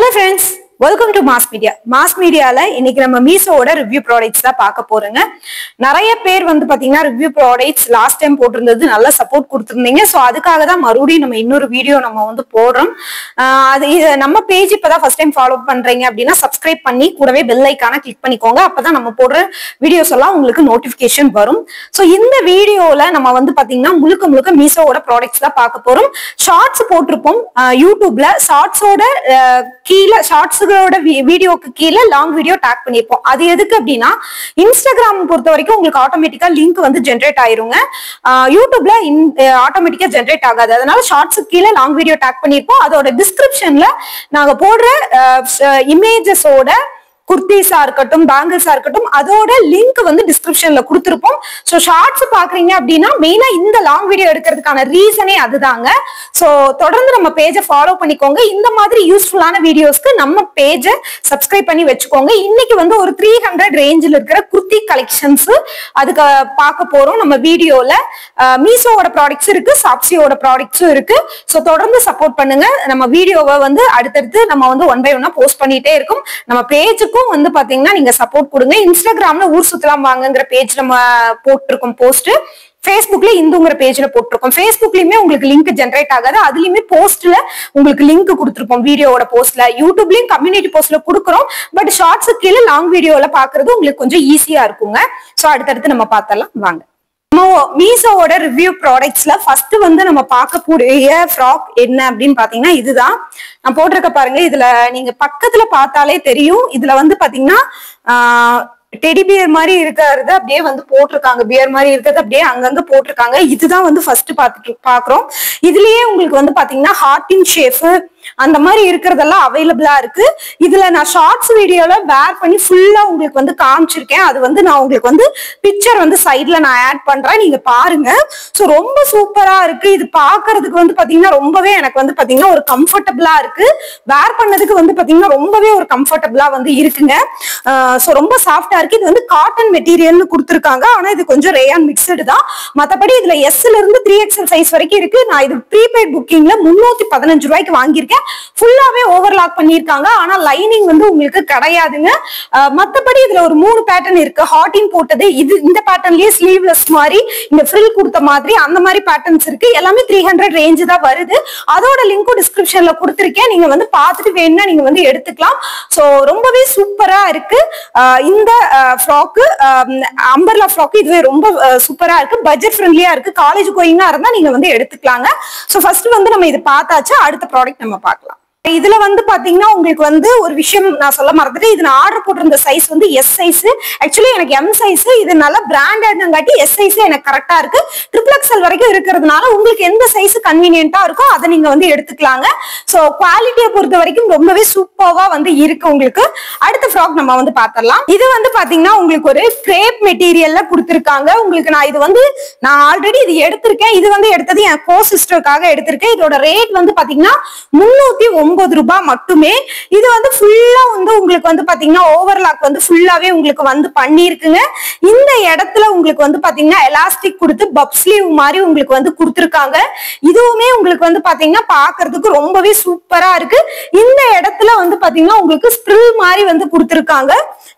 Hello friends, welcome to Mass Media. Mass Media la இன்னைக்கு நம்ம மீஷோவோட review products தான் பார்க்க போறோங்க. நிறைய பேர் வந்து பாத்தீங்கன்னா ரிவ்யூ ப்ராடக்ட்ஸ் லாஸ்ட் டைம் போட்டிருந்தது நல்ல சப்போர்ட் கொடுத்திருந்தீங்க. சோ அதுக்காக தான் மறுபடியும் நம்ம இன்னொரு வீடியோ நம்ம வந்து போடுறோம். அது நம்ம பேஜ் இப்பதான் ஃபர்ஸ்ட் டைம் ஃபாலோ பண்றீங்க அப்படின்னா சப்ஸ்கிரைப் பண்ணி கூடவே பெல் ஐகானை கிளிக் பண்ணிக்கோங்க. அப்பதான் நம்ம போடுற வீடியோஸ் எல்லாம் உங்களுக்கு நோட்டிபிகேஷன் வரும். சோ இந்த வீடியோல நம்ம வந்து பாத்தீங்கன்னா முழுக்க மீஷோவோட ப்ராடக்ட்ஸ் தான் பார்க்க போறோம். ஷார்ட்ஸ் போட்டிருப்போம் யூடியூப்ல. ஷார்ட்ஸோட கீழே ஷார்ட்ஸ் வீடியோக்கு கீழே லாங் வீடியோ டாக் பண்ணிருப்போம். அது எதுக்கு அப்படின்னா இன்ஸ்டாகிராம் பொறுத்த வரைக்கும் உங்களுக்கு ஆட்டோமேட்டிக்கா லிங்க் வந்து ஜென்ரேட் ஆயிருங்க. யூடியூப்ல ஆட்டோமேட்டிக்கா ஜென்ரேட் ஆகாது. அதனால ஷார்ட்ஸுக்கு கீழே லாங் வீடியோ டாக் பண்ணிருப்போம். அதோட டிஸ்கிரிப்ஷன்ல நாங்க போடுற இமேஜஸோட குர்த்திஸா இருக்கட்டும் பேங்கிள்ஸா இருக்கட்டும் அதோட லிங்க் வந்து டிஸ்கிரிப்ஷன்ல கொடுத்திருப்போம். சோ ஷார்ட்ஸ் பாக்குறீங்க அப்படின்னா மெயினா இந்த லாங் வீடியோ எடுக்கிறதுக்கான ரீசனே அதுதாங்க. சோ தொடர்ந்து நம்ம பேஜை ஃபாலோ பண்ணிக்கோங்க. இந்த மாதிரி யூஸ்ஃபுல்லான வீடியோஸ்க்கு நம்ம பேஜை சப்ஸ்கிரைப் பண்ணி வச்சுக்கோங்க. இன்னைக்கு வந்து ஒரு 300 ரேஞ்சில் இருக்கிற குர்த்தி கலெக்ஷன்ஸ் அதுக்கு பார்க்க போறோம் நம்ம வீடியோல. மீஷோவோட ப்ராடக்ட்ஸ் இருக்கு, ஷாப்ஸியோட ப்ராடக்ட்ஸும் இருக்கு. சோ தொடர்ந்து சப்போர்ட் பண்ணுங்க. நம்ம வீடியோவை வந்து அடுத்தடுத்து நம்ம வந்து ஒன் பை ஒன்னா போஸ்ட் பண்ணிட்டே இருக்கும். நம்ம பேஜுக்கும் வந்து பாத்தீங்கன்னா நீங்க சப்போர்ட் கொடுங்க. இன்ஸ்டாகிராம்ல ஊர் சுத்தலாம் வாங்குங்கிற பேஜ் நம்ம போட்டிருக்கோம் போஸ்ட். Facebookல இந்துங்கிற பேஜ்ல போட்டிருக்கோம். Facebookலயுமே உங்களுக்கு லிங்க் ஜென்ரேட் ஆகாது. அதுலயுமே போஸ்ட்ல உங்களுக்கு லிங்க் கொடுத்திருப்போம் வீடியோவோட போஸ்ட்ல. யூடியூப்லயும் கம்யூனிட்டி போஸ்ட்ல கொடுக்குறோம். பட் ஷார்ட்ஸ் கீழே லாங் வீடியோல பாக்குறது உங்களுக்கு கொஞ்சம் ஈஸியா இருக்குங்க. சோ அடுத்தடுத்து நம்ம பார்த்தலாம் வாங்க. மீஷோவோட ரிவ்யூ ப்ராடக்ட்ஸ்ல ஃபர்ஸ்ட் வந்து நம்ம பார்க்கக்கூடிய ஃப்ராக் என்ன அப்படின்னு பாத்தீங்கன்னா இதுதான் நான் போட்டிருக்க பாருங்க. இதுல நீங்க பக்கத்துல பார்த்தாலே தெரியும். இதுல வந்து பாத்தீங்கன்னா டெடி பியர் மாதிரி இருக்கிறது அப்படியே வந்து போட்டிருக்காங்க. பியர் மாதிரி இருக்கிறது அப்படியே அங்கங்க போட்டிருக்காங்க. இதுதான் வந்து ஃபர்ஸ்ட் பாக்குறோம். இதுலயே உங்களுக்கு வந்து பாத்தீங்கன்னா ஹார்டின் ஷேப் அந்த மாதிரி இருக்கிறதெல்லாம் அவைலபிளா இருக்கு. இதுல நான் ஷார்ட்ஸ் வீடியோல வேர் பண்ணி ஃபுல்லா உங்களுக்கு வந்து காமிச்சிருக்கேன். அது வந்து நான் உங்களுக்கு வந்து பிக்சர் வந்து சைட்ல நான் ஆட் பண்றேன், நீங்க பாருங்க. சோ ரொம்ப சூப்பரா இருக்கு. இது பாக்குறதுக்கு வந்து பாத்தீங்கன்னா ரொம்பவே எனக்கு வந்து பாத்தீங்கன்னா ஒரு கம்ஃபர்டபுளா இருக்கு. வேர் பண்ணதுக்கு வந்து பாத்தீங்கன்னா ரொம்பவே ஒரு கம்ஃபர்டபுளா வந்து இருக்குங்க. சோ ரொம்ப சாஃப்டா இருக்கு. இது வந்து காட்டன் மெட்டீரியல்னு கொடுத்துருக்காங்க. ஆனா இது கொஞ்சம் ரேயான் மிக்சடு தான். மத்தபடி இதுல எஸ்ல இருந்து 3XL சைஸ் வரைக்கும் இருக்கு. நான் இது ப்ரீபெய்ட் புக்கிங்ல 315 ரூபாய்க்கு வாங்கியிருக்கேன். ஃபுல்லாவே ஓவர்லாக் பண்ணிருக்காங்க. ஆனா லைனிங் வந்து உங்களுக்கு கிடையாதுங்க. மத்தபடி இதுல ஒரு 3 பேட்டர்ன் இருக்கு. ஹார்டின் போட்டது இது இந்த பேட்டர்ன்லயே ஸ்லீவ்லெஸ் மாதிரி இந்த ஃப்ரில் கொடுத்த மாதிரி அந்த மாதிரி பேட்டர்ன்ஸ் இருக்கு. எல்லாமே 300 ரேஞ்ச் தான் வருது. அதோட லிங்க்கும் டிஸ்கிரிப்ஷன்ல கொடுத்திருக்கேன். நீங்க வந்து பார்த்துட்டு வேணும்னா நீங்க வந்து எடுத்துக்கலாம். சோ ரொம்பவே சூப்பரா இருக்கு. இந்த ஃப்ராக்கு அம்பர்லா ஃப்ராக் இதுவே ரொம்ப சூப்பரா இருக்கு. பட்ஜெட் ஃப்ரெண்ட்லியா இருக்கு. காலேஜ் கோயிங்கா இருந்தா நீங்க வந்து எடுத்துக்கலாங்க. சோ ஃபர்ஸ்ட் வந்து நம்ம இது பார்த்தாச்சு. அடுத்த ப்ராடக்ட் நம்ம பார்க்கலாம். இதுல வந்து பாத்தீங்கன்னா உங்களுக்கு வந்து ஒரு விஷயம் நான் சொல்ல மறந்துட்டேன். இது நான் ஆர்டர் போட்டிருந்த சைஸ் வந்து எஸ் சைஸ். ஆக்சுவலி எனக்கு எம் சைஸ். இது நல்ல பிராண்டட்ங்காட்டி எஸ் சைஸ் எனக்கு கரெக்டா இருக்கு. XXL வரைக்கும் இருக்கிறதுனால உங்களுக்கு எந்த சைஸ் கன்வீனியன்ட்டா இருக்கோ அதை நீங்க வந்து எடுத்துக்கலாங்க. சோ குவாலிட்டியை பொறுத்த வரைக்கும் ரொம்பவே சூப்பர்வா வந்து இருக்கு உங்களுக்கு. அடுத்த ஃப்ராக் நம்ம வந்து பாத்திரலாம். இது வந்து பாத்தீங்கன்னா உங்களுக்கு ஒரு கிரேப் மெட்டீரியல்ல கொடுத்திருக்காங்க. உங்களுக்கு நான் இது வந்து நான் ஆல்ரெடி இது எடுத்திருக்கேன். இது வந்து எடுத்தது என் கோ சிஸ்டருக்காக எடுத்திருக்கேன். இதோட ரேட் வந்து பாத்தீங்கன்னா 309 ரூபாய் மட்டுமே. இது வந்து ஃபுல்லா வந்து உங்களுக்கு வந்து பாத்தீங்கன்னா ஓவர்லாக் வந்து ஃபுல்லாவே உங்களுக்கு வந்து பண்ணிருக்குங்க. இந்த இடத்துல உங்களுக்கு வந்து பாத்தீங்கன்னா எலாஸ்டிக் கொடுத்து பப் ஸ்லீவ் மாதிரி உங்களுக்கு வந்து கொடுத்திருக்காங்க. இதுவுமே உங்களுக்கு வந்து பாத்தீங்கன்னா பாக்குறதுக்கு ரொம்பவே சூப்பரா இருக்கு. இந்த இடத்துல வந்து பாத்தீங்கன்னா உங்களுக்கு ஸ்ப்ரில் மாதிரி வந்து கொடுத்திருக்காங்க.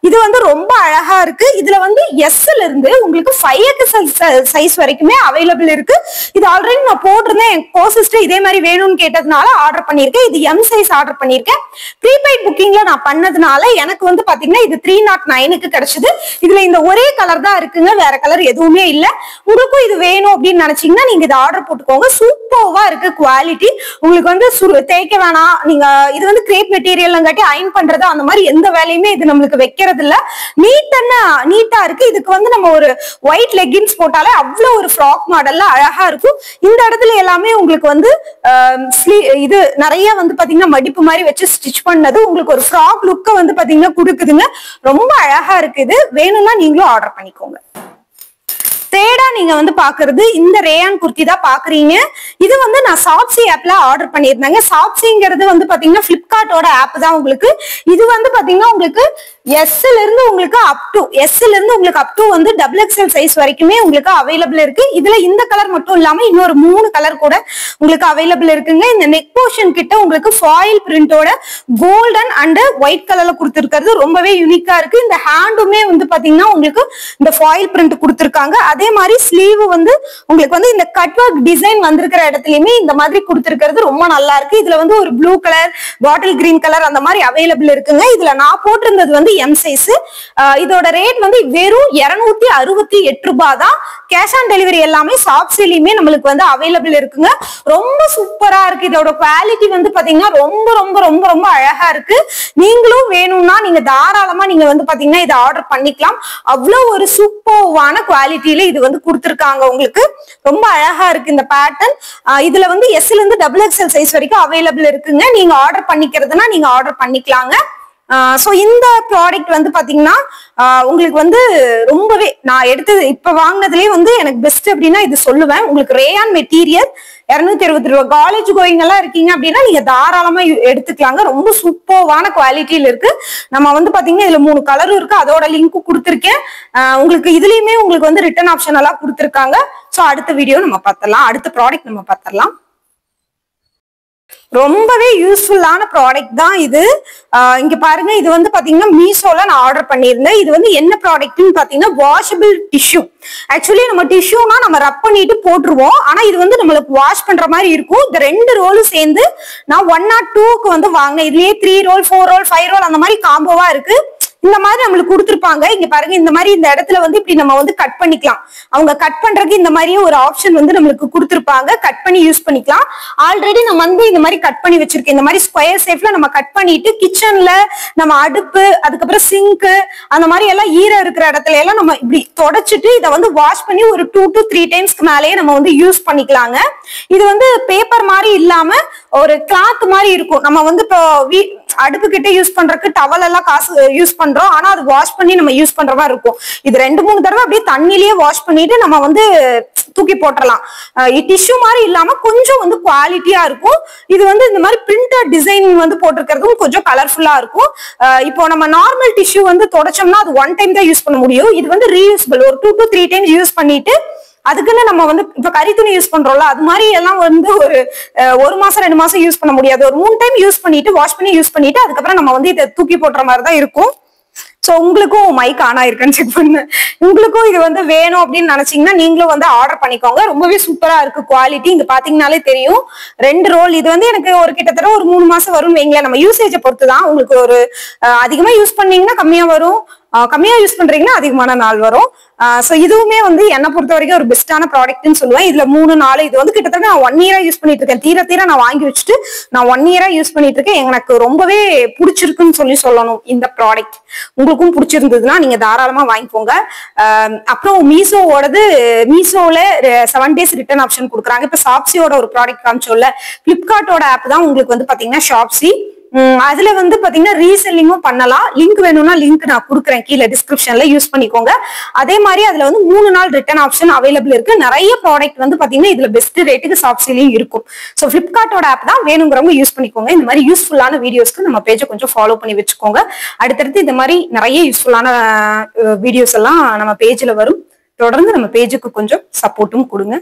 இது வந்து ரொம்ப அழகா இருக்கு. இதுல வந்து எஸ்ல இருந்து உங்களுக்கு 5XL சைஸ் வரைக்குமே அவைலபிள் இருக்கு. இது ஆல்ரெடி நான் போட்டிருந்தேன். என் கோ சிஸ்டர் இதே மாதிரி வேணும்னு கேட்டதுனால ஆர்டர் பண்ணிருக்கேன். இது எம் சைஸ் ஆர்டர் பண்ணிருக்கேன். ப்ரீபெய்ட் புக்கிங்ல நான் பண்ணதுனால எனக்கு வந்து பாத்தீங்கன்னா இது 309க்கு கிடைச்சது. இதுல இந்த ஒரே கலர் தான் இருக்குங்க. வேற கலர் எதுவுமே இல்ல. உங்களுக்கும் இது வேணும் அப்படின்னு நினைச்சீங்கன்னா நீங்க இதை ஆர்டர் போட்டுக்கோங்க. சூப்பர்வா இருக்கு குவாலிட்டி. உங்களுக்கு வந்து தேய்க்க வேணாம். நீங்க இது வந்து கிரேப் மெட்டீரியல்ங்காட்டி அயன் பண்றது அந்த மாதிரி எந்த வேலையுமே இது நம்மளுக்கு வைக்கிறது இல்ல. நீட்டா இருக்கு. இதுக்கு வந்து நம்ம ஒரு ஒயிட் லெகின்ஸ் போட்டாலே அவ்வளவு ஒரு ஃப்ராக் மாடல்ல அழகா இருக்கும். இந்த இடத்துல எல்லாமே உங்களுக்கு வந்து இது நிறைய வந்து பாத்தீங்கன்னா மடிப்பு மாதிரி வச்சு ஸ்டிச் பண்ணது உங்களுக்கு ஒரு ஃப்ராக் லுக்க வந்து பாத்தீங்கன்னா கொடுக்குதுங்க. ரொம்ப அழகா இருக்குது. வேணும்னா நீங்களும் ஆர்டர் பண்ணிக்கோங்க. தேடா நீங்க வந்து பாக்குறது இந்த ரேயான் குர்த்தி தான் பாக்குறீங்க. இது வந்து நான் ஷாப்ஸி ஆப்ல ஆர்டர் பண்ணியிருந்தேங்க. ஷாப்ஸிங்கிறது வந்து பாத்தீங்கன்னா பிளிப்கார்ட்டோட ஆப் தான் உங்களுக்கு. இது வந்து பாத்தீங்கன்னா உங்களுக்கு எஸ்ல இருந்து உங்களுக்கு அப் டு வந்து டபுள் எக்ஸ்எல் சைஸ் வரைக்குமே உங்களுக்கு அவைலபிள் இருக்கு. இதுல இந்த கலர் மட்டும் இல்லாம இன்னொரு 3 கலர் கூட உங்களுக்கு அவைலபிள் இருக்குங்க. இந்த நெக் போர்ஷன் கிட்ட உங்களுக்கு ஃபாயில் பிரிண்டோட கோல்டன் அண்ட் ஒயிட் கலர்ல கொடுத்திருக்கிறது ரொம்பவே யூனிக்கா இருக்கு. இந்த ஹேண்டுமே வந்து பாத்தீங்கன்னா உங்களுக்கு இந்த ஃபாயில் பிரிண்ட் கொடுத்திருக்காங்க. அதே மாதிரி ஸ்லீவ் வந்து உங்களுக்கு வந்து இந்த கட் ஒர்க் டிசைன் வந்திருக்கிற இடத்துலயுமே இந்த மாதிரி கொடுத்திருக்கிறது ரொம்ப நல்லா இருக்கு. இதுல வந்து ஒரு blue colour, bottle green colour அந்த மாதிரி அவைலபிள் இருக்குங்க. இதுல நான் போட்டிருந்தது வந்து எம் சைஸ். இதோட ரேட் வந்து வெறும் 268 ரூபாய் தான். கேஷ் ஆன் டெலிவரி எல்லாமே ஷாப்ஸ்லயுமே நம்மளுக்கு வந்து அவைலபிள் இருக்குங்க. ரொம்ப சூப்பரா இருக்கு. இதோட குவாலிட்டி வந்து பாத்தீங்கன்னா ரொம்ப ரொம்ப ரொம்ப ரொம்ப அழகா இருக்கு. நீங்களும் வேணும்னா நீங்க தாராளமா நீங்க வந்து பாத்தீங்கன்னா இதை ஆர்டர் பண்ணிக்கலாம். அவ்வளவு ஒரு சூப்பர்வான குவாலிட்டியில இது வந்து கொடுத்திருக்காங்க. உங்களுக்கு ரொம்ப அழகா இருக்கு இந்த பேட்டர்ன். இதுல வந்து எஸ்ல இருந்து டபுள் எக்ஸ்எல் சைஸ் வரைக்கும் அவைலபிள் இருக்குங்க. நீங்க ஆர்டர் பண்ணிக்கிறதுனா நீங்க ஆர்டர் பண்ணிக்கலாங்க. சோ இந்த ப்ராடக்ட் வந்து பாத்தீங்கன்னா உங்களுக்கு வந்து ரொம்பவே நான் எடுத்தது இப்ப வாங்கினதுலயே வந்து எனக்கு பெஸ்ட் அப்படின்னா இது சொல்லுவேன். உங்களுக்கு ரேயான் மெட்டீரியல் 260 ரூபாய். காலேஜ் கோயிங் எல்லாம் இருக்கீங்க அப்படின்னா நீங்க தாராளமா எடுத்துக்கலாங்க. ரொம்ப சூப்பர்வான குவாலிட்டியில இருக்கு. நம்ம வந்து பாத்தீங்கன்னா இதுல 3 கலரும் இருக்கு. அதோட லிங்க் கொடுத்துருக்கேன். உங்களுக்கு இதுலயுமே உங்களுக்கு வந்து ரிட்டர்ன் ஆப்ஷன் எல்லாம் கொடுத்துருக்காங்க. சோ அடுத்த வீடியோ நம்ம பார்த்தலாம். அடுத்த ப்ராடக்ட் நம்ம பார்த்தலாம். ரொம்பவே யூஸ்ஃபுல்லான ப்ராடக்ட் தான் இது. இங்க பாருங்க, இது வந்து பாத்தீங்கன்னா மீஷோல நான் ஆர்டர் பண்ணியிருந்தேன். இது வந்து என்ன ப்ராடக்ட்னு பாத்தீங்கன்னா வாஷபிள் டிஷ்யூ. ஆக்சுவலி நம்ம டிஷ்யூனா நம்ம ரப் பண்ணிட்டு போட்டுருவோம். ஆனா இது வந்து நம்மளுக்கு வாஷ் பண்ற மாதிரி இருக்கும். இந்த 2 ரோலும் சேர்ந்து நான் 102க்கு வந்து வாங்கினேன். இதுலயே 3 ரோல், 4 ரோல், 5 ரோல் அந்த மாதிரி காம்போவா இருக்கு. இந்த மாதிரி நம்மளுக்கு கொடுத்துருப்பாங்க. இங்க பாருங்க, இந்த மாதிரி இந்த இடத்துல வந்து இப்படி நம்ம வந்து கட் பண்ணிக்கலாம். அவங்க கட் பண்றதுக்கு இந்த மாதிரியே ஒரு ஆப்ஷன் வந்து நம்மளுக்கு கொடுத்துருப்பாங்க. கட் பண்ணி யூஸ் பண்ணிக்கலாம். ஆல்ரெடி நம்ம வந்து இந்த மாதிரி கட் பண்ணி வச்சிருக்கேன். இந்த மாதிரி ஸ்கொயர் ஷேப்ல நம்ம கட் பண்ணிட்டு கிச்சன்ல நம்ம அடுப்பு, அதுக்கப்புறம் சிங்க் அந்த மாதிரி எல்லாம் ஈரம் இருக்கிற இடத்துல எல்லாம் நம்ம இப்படி தொடச்சிட்டு இதை வந்து வாஷ் பண்ணி ஒரு 2 to 3 டைம்ஸ்க்கு மேலேயே நம்ம வந்து யூஸ் பண்ணிக்கலாங்க. இது வந்து பேப்பர் மாதிரி இல்லாம ஒரு கிளாத் மாதிரி இருக்கும். நம்ம வந்து இப்போ அடுப்பு கிட்ட யூஸ் பண்றதுக்கு டவல் எல்லாம் காசு யூஸ் பண்றோம். ஆனா அது வாஷ் பண்ணி நம்ம யூஸ் பண்ற மாதிரி இருக்கும். இது 2-3 தடவை அப்படியே தண்ணிலேயே வாஷ் பண்ணிட்டு நம்ம வந்து தூக்கி போட்டுடலாம். டிஷ்யூ மாதிரி இல்லாம கொஞ்சம் வந்து குவாலிட்டியா இருக்கும். இது வந்து இந்த மாதிரி பிரிண்டட் டிசைன் வந்து போட்டிருக்கிறதும் கொஞ்சம் கலர்ஃபுல்லா இருக்கும். இப்போ நம்ம நார்மல் டிஷ்யூ வந்து தொடச்சோம்னா அது 1 டைம் தான் யூஸ் பண்ண முடியும். இது வந்து ரீயூசபிள். ஒரு 2 to 3 டைம்ஸ் யூஸ் பண்ணிட்டு அதுக்குன்னு நம்ம வந்து இப்ப கறி துணி யூஸ் பண்றோம்ல, அது மாதிரி எல்லாம் வந்து ஒரு மாசம் 2 மாசம் யூஸ் பண்ண முடியாது. ஒரு 3 டைம் யூஸ் பண்ணிட்டு வாஷ் பண்ணி யூஸ் பண்ணிட்டு அதுக்கப்புறம் நம்ம வந்து இதை தூக்கி போடுற மாதிரி தான் இருக்கும். சோ உங்களுக்கும் மைக் ஆன் ஆயிருக்குன்னு செக் பண்ணு. உங்களுக்கும் இது வந்து வேணும் அப்படின்னு நினைச்சீங்கன்னா நீங்களும் வந்து ஆர்டர் பண்ணிக்கோங்க. ரொம்பவே சூப்பரா இருக்கு குவாலிட்டி. இங்க பாத்தீங்கன்னாலே தெரியும். 2 ரோல். இது வந்து எனக்கு ஒரு கிட்டத்தட்ட ஒரு 3 மாசம் வரும்னு வைங்களேன். நம்ம யூசேஜை பொறுத்து தான். உங்களுக்கு ஒரு அதிகமா யூஸ் பண்ணீங்கன்னா கம்மியா வரும், கம்மியா யூஸ் பண்றீங்கன்னா அதிகமான நாள் வரும். சோ இதுவுமே வந்து என்னை பொறுத்த வரைக்கும் ஒரு பெஸ்டான ப்ராடக்ட்னு சொல்லுவேன். இதுல 3-4 இது வந்து கிட்டத்தட்ட நான் 1 இயரா யூஸ் பண்ணிட்டு இருக்கேன். தீர நான் வாங்கி வச்சுட்டு நான் 1 இயரா யூஸ் பண்ணிட்டு இருக்கேன். எனக்கு ரொம்பவே பிடிச்சிருக்குன்னு சொல்லணும் இந்த ப்ராடக்ட். உங்களுக்கும் பிடிச்சிருந்ததுன்னா நீங்க தாராளமா வாங்கிக்கோங்க. அப்புறம் மீஷோல 7 days ரிட்டர்ன் ஆப்ஷன் கொடுக்குறாங்க. இப்ப ஷாப்ஸியோட ஒரு ப்ராடக்ட் காமிச்சோம்ல, பிளிப்கார்ட்டோட ஆப் தான் உங்களுக்கு வந்து பாத்தீங்கன்னா ஷாப்ஸி. அதுல வந்து பாத்தீங்கன்னா ரீசெல்லிங்கும் பண்ணலாம். லிங்க் வேணும்னா லிங்க் நான் கொடுக்குறேன் கீழே டிஸ்கிரிப்ஷன்ல, யூஸ் பண்ணிக்கோங்க. அதே மாதிரி அதுல வந்து 3 நாள் ரிட்டர்ன் ஆப்ஷன் அவைலபிள் இருக்கு. நிறைய ப்ராடக்ட் வந்து பாத்தீங்கன்னா இதுல பெஸ்ட் ரேட்டுக்கு ஷாப்ஸிலையும் இருக்கும். ஸோ பிளிப்கார்ட்டோட ஆப் தான், வேணுங்கிறவங்க யூஸ் பண்ணிக்கோங்க. இந்த மாதிரி யூஸ்ஃபுல்லான வீடியோஸ்க்கு நம்ம பேஜை கொஞ்சம் ஃபாலோ பண்ணி வச்சுக்கோங்க. அடுத்தடுத்து இந்த மாதிரி நிறைய யூஸ்ஃபுல்லான வீடியோஸ் எல்லாம் நம்ம பேஜ்ல வரும். தொடர்ந்து நம்ம பேஜுக்கு கொஞ்சம் சப்போர்ட்டும் கொடுங்க.